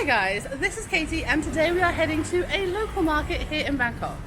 Hi guys, this is Katie and today we are heading to a local market here in Bangkok.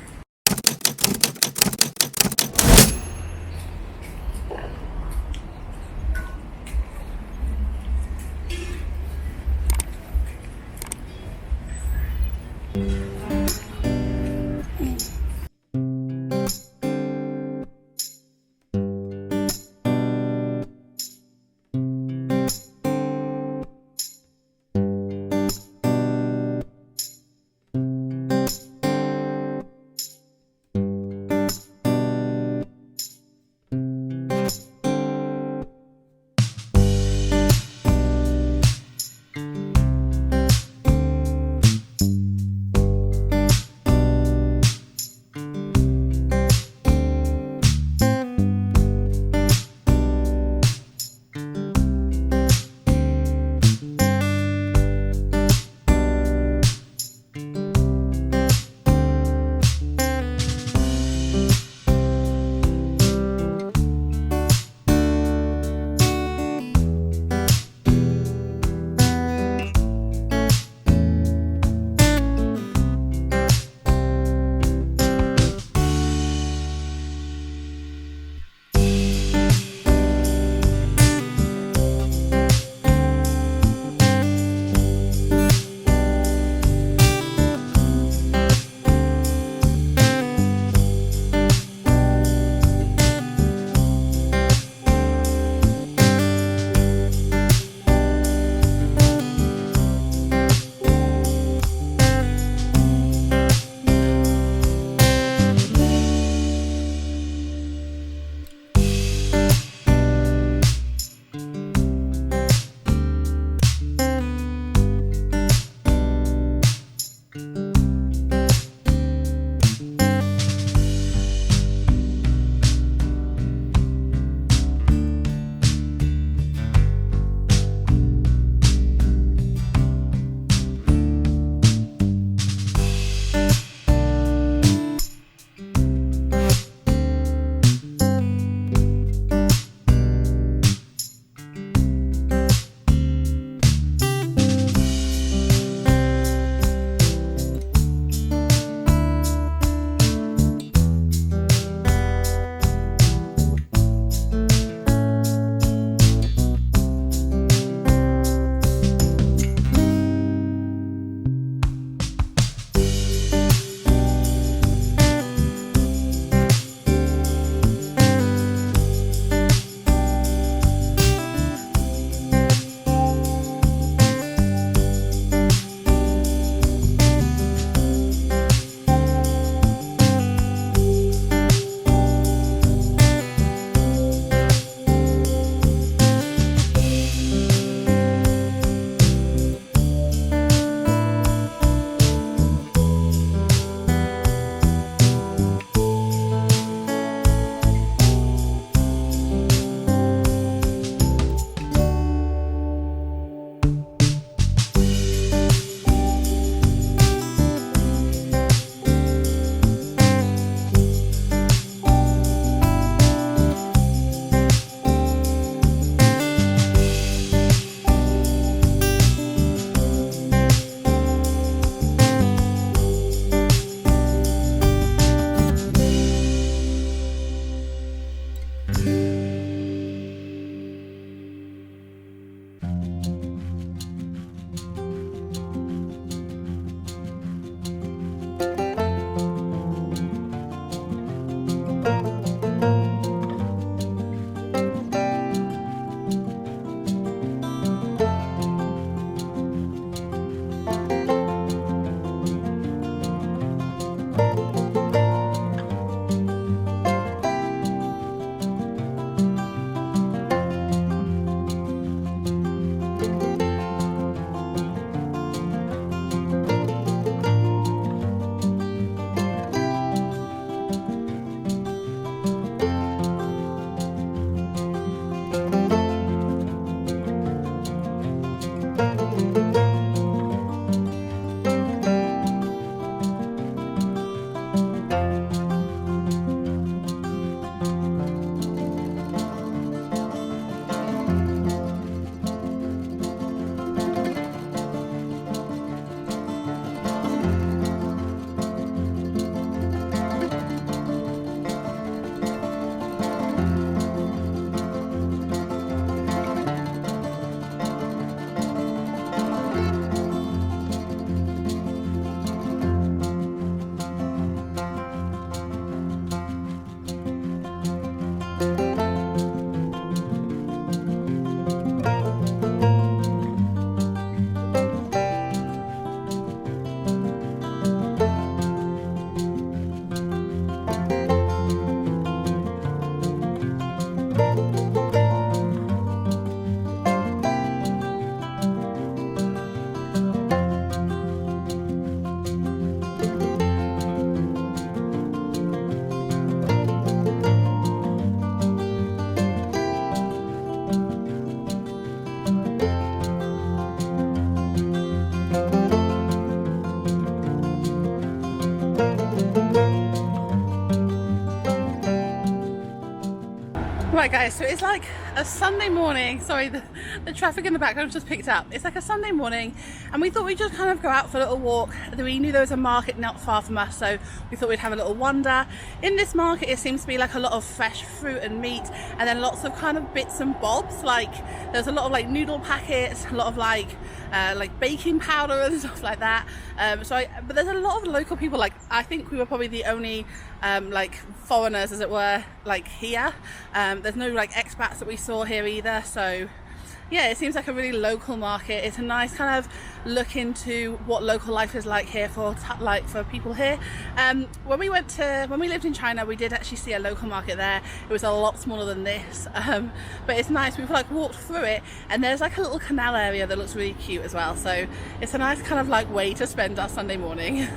Right guys, so it's like a Sunday morning. Sorry, the traffic in the background just picked up. It's like a Sunday morning and we thought we'd just kind of go out for a little walk. We knew there was a market not far from us, so we thought we'd have a little wander. In this market it seems to be like a lot of fresh fruit and meat, and then lots of kind of bits and bobs, like there's a lot of like noodle packets, a lot of like baking powder and stuff like that. But there's a lot of local people. Like I think we were probably the only like foreigners, as it were, like here. There's no like expats that we saw here either, so yeah, it seems like a really local market. It's a nice kind of look into what local life is like here for people here. When we lived in China, we did actually see a local market there. It was a lot smaller than this, but it's nice. We've like walked through it, and there's like a little canal area that looks really cute as well. So it's a nice kind of like way to spend our Sunday morning.